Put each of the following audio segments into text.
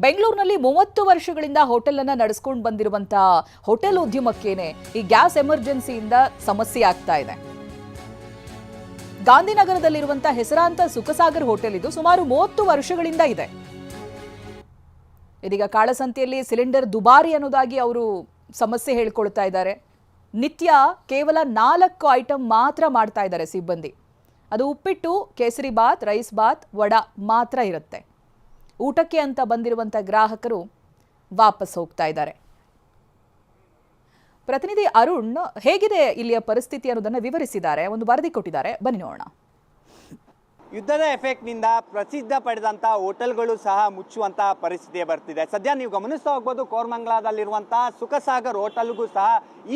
ಬೆಂಗಳೂರಿನಲ್ಲಿ 30 ವರ್ಷಗಳಿಂದ ಹೋಟೆಲ್ ಅನ್ನ ನಡೆಸಿಕೊಂಡು ಬಂದಿರುವಂತಹ ಹೋಟೆಲ್ ಉದ್ಯಮಕ್ಕೇನೆ ಈ ಗ್ಯಾಸ್ ಎಮರ್ಜೆನ್ಸಿಯಿಂದ ಸಮಸ್ಯೆ ಆಗ್ತಾ ಇದೆ. ಗಾಂಧಿನಗರದಲ್ಲಿರುವಂತಹ ಹೆಸರಾಂತ ಸುಖಸಾಗರ್ ಹೋಟೆಲ್ ಇದು ಸುಮಾರು 30 ವರ್ಷಗಳಿಂದ ಇದೆ. ಇದೀಗ ಕಾಳಸಂತೆಯಲ್ಲಿ ಸಿಲಿಂಡರ್ ದುಬಾರಿ ಅನ್ನೋದಾಗಿ ಅವರು ಸಮಸ್ಯೆ ಹೇಳ್ಕೊಳ್ತಾ ಇದ್ದಾರೆ. ನಿತ್ಯ ಕೇವಲ 4 ಐಟಂ ಮಾತ್ರ ಮಾಡ್ತಾ ಇದ್ದಾರೆ ಸಿಬ್ಬಂದಿ. ಅದು ಉಪ್ಪಿಟ್ಟು, ಕೇಸರಿ ಬಾತ್, ರೈಸ್ ಬಾತ್, ವಡಾ ಮಾತ್ರ ಇರುತ್ತೆ. ಊಟಕ್ಕೆ ಅಂತ ಬಂದಿರುವಂಥ ಗ್ರಾಹಕರು ವಾಪಸ್ ಹೋಗ್ತಾ ಇದ್ದಾರೆ. ಪ್ರತಿನಿಧಿ ಅರುಣ್ ಹೇಗಿದೆ ಇಲ್ಲಿಯ ಪರಿಸ್ಥಿತಿ ಅನ್ನೋದನ್ನು ವಿವರಿಸಿದ್ದಾರೆ, ಒಂದು ವರದಿ ಕೊಟ್ಟಿದ್ದಾರೆ, ಬನ್ನಿ ನೋಡೋಣ. ಯುದ್ಧದ ಎಫೆಕ್ಟ್ನಿಂದ ಪ್ರಸಿದ್ಧ ಪಡೆದಂಥ ಹೋಟೆಲ್ಗಳು ಸಹ ಮುಚ್ಚುವಂತಹ ಪರಿಸ್ಥಿತಿ ಬರ್ತಿದೆ. ಸದ್ಯ ನೀವು ಗಮನಿಸ್ತಾ ಹೋಗ್ಬೋದು, ಕೋರಮಂಗಲದಲ್ಲಿರುವಂತಹ ಸುಖಸಾಗರ್ ಹೋಟೆಲ್ಗೂ ಸಹ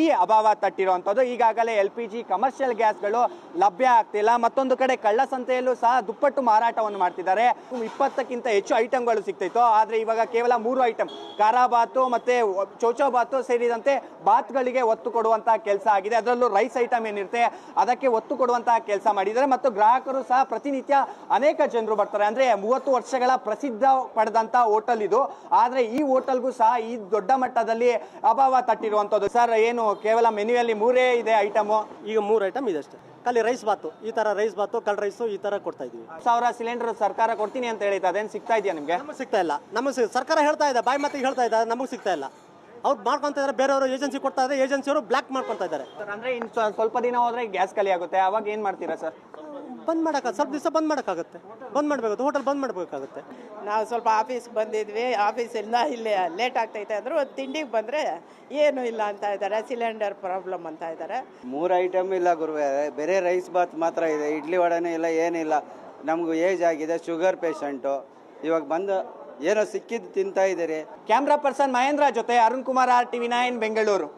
ಈ ಅಭಾವ ತಟ್ಟಿರುವಂಥದ್ದು. ಈಗಾಗಲೇ LPG ಕಮರ್ಷಿಯಲ್ ಗ್ಯಾಸ್ಗಳು ಲಭ್ಯ ಆಗ್ತಿಲ್ಲ. ಮತ್ತೊಂದು ಕಡೆ ಕಳ್ಳಸಂತೆಯಲ್ಲೂ ಸಹ ದುಪ್ಪಟ್ಟು ಮಾರಾಟವನ್ನು ಮಾಡ್ತಿದ್ದಾರೆ. 20ಕ್ಕಿಂತ ಹೆಚ್ಚು ಐಟಮ್ಗಳು ಸಿಗ್ತಿತ್ತು, ಆದರೆ ಇವಾಗ ಕೇವಲ 3 ಐಟಮ್, ಖಾರ ಬಾತು ಮತ್ತೆ ಚೌಚೌ ಬಾತು ಸೇರಿದಂತೆ ಬಾತ್ಗಳಿಗೆ ಒತ್ತು ಕೊಡುವಂತಹ ಕೆಲಸ ಆಗಿದೆ. ಅದರಲ್ಲೂ ರೈಸ್ ಐಟಮ್ ಏನಿರುತ್ತೆ ಅದಕ್ಕೆ ಒತ್ತು ಕೊಡುವಂತಹ ಕೆಲಸ ಮಾಡಿದ್ದಾರೆ. ಮತ್ತು ಗ್ರಾಹಕರು ಸಹ ಪ್ರತಿನಿತ್ಯ ಅನೇಕ ಜನರು ಬರ್ತಾರೆ. ಅಂದ್ರೆ 30 ವರ್ಷಗಳ ಪ್ರಸಿದ್ಧ ಪಡೆದಂತ ಹೋಟೆಲ್ ಇದು. ಆದ್ರೆ ಈ ಹೋಟೆಲ್ಗೂ ಸಹ ಈ ದೊಡ್ಡ ಮಟ್ಟದಲ್ಲಿ ಅಭಾವ ತಟ್ಟಿರುವಂತದ್ದು. ಸರ್, ಏನು ಕೇವಲ ಮೆನ್ಯೂಯಲ್ಲಿ 3 ಇದೆ ಐಟಮ್? ಈಗ 3 ಐಟಮ್ ಇದೆ ಅಷ್ಟೇ. ಖಾಲಿ ರೈಸ್ ಬಾತು, ಈ ತರ ರೈಸ್ ಬಾತು, ಕಲ್ ರೈಸ್ ಈ ತರ ಕೊಡ್ತಾ ಇದೀವಿ. 1000 ಸಿಲಿಂಡರ್ ಸರ್ಕಾರ ಕೊಡ್ತೀನಿ ಅಂತ ಹೇಳಿತ್ತು, ಅದೇನು ಸಿಗ್ತಾ ಇದೆಯಾ ನಿಮ್ಗೆ? ನಮಗೆ ಸಿಗ್ತಾ ಇಲ್ಲ. ನಮಗೆ ಸರ್ಕಾರ ಹೇಳ್ತಾ ಇದೆ, ಬಾಯಿ ಮಾತಿಗೆ ಹೇಳ್ತಾ ಇದ್ದಾರೆ, ನಮಗೆ ಸಿಗ್ತಾ ಇಲ್ಲ. ಅವ್ರು ಮಾಡ್ಕೊಂತ ಇದ್ದಾರೆ, ಬೇರೆಯವರು ಏಜೆನ್ಸಿ ಕೊಡ್ತಾ ಇದ್ದಾರೆ, ಏಜೆನ್ಸಿಯವರು ಬ್ಲಾಕ್ ಮಾಡ್ಕೊಂತ ಇದ್ದಾರೆ. ಅಂದ್ರೆ ಇನ್ನು ಸ್ವಲ್ಪ ದಿನ ಹೋದ್ರೆ ಗ್ಯಾಸ್ ಖಾಲಿ ಆಗುತ್ತೆ, ಅವಾಗ ಏನ್ ಮಾಡ್ತೀರಾ ಸರ್? ಬಂದ್ ಮಾಡಕ ಸ್ವಲ್ಪ ದಿವಸ ಬಂದ್ ಮಾಡೋಕ್ಕಾಗುತ್ತೆ, ಬಂದ್ ಮಾಡಬೇಕು, ಹೋಟೆಲ್ ಬಂದ್ ಮಾಡಬೇಕಾಗುತ್ತೆ. ನಾವು ಸ್ವಲ್ಪ ಆಫೀಸ್ ಬಂದಿದ್ವಿ, ಆಫೀಸಿಂದ ಇಲ್ಲಿ ಲೇಟ್ ಆಗ್ತೈತೆ ಅಂದ್ರು, ಒಂದು ತಿಂಡಿಗೆ ಬಂದರೆ ಏನು ಇಲ್ಲ ಅಂತ ಇದ್ದಾರೆ, ಸಿಲಿಂಡರ್ ಪ್ರಾಬ್ಲಮ್ ಅಂತ ಇದ್ದಾರೆ. 3 ಐಟಮ್ ಇಲ್ಲ ಗುರುವೆ, ಬೇರೆ ರೈಸ್ ಬಾತ್ ಮಾತ್ರ ಇದೆ, ಇಡ್ಲಿ ವಡೆನೂ ಇಲ್ಲ, ಏನಿಲ್ಲ. ನಮಗೂ ಏಜ್ ಆಗಿದೆ, ಶುಗರ್ ಪೇಷಂಟು, ಇವಾಗ ಬಂದು ಏನೋ ಸಿಕ್ಕಿದ್ದು ತಿಂತಾ ಇದ್ದೀರಿ. ಕ್ಯಾಮ್ರಾ ಪರ್ಸನ್ ಮಹೇಂದ್ರ ಜೊತೆ ಅರುಣ್ ಕುಮಾರ್, RTV9 ಬೆಂಗಳೂರು.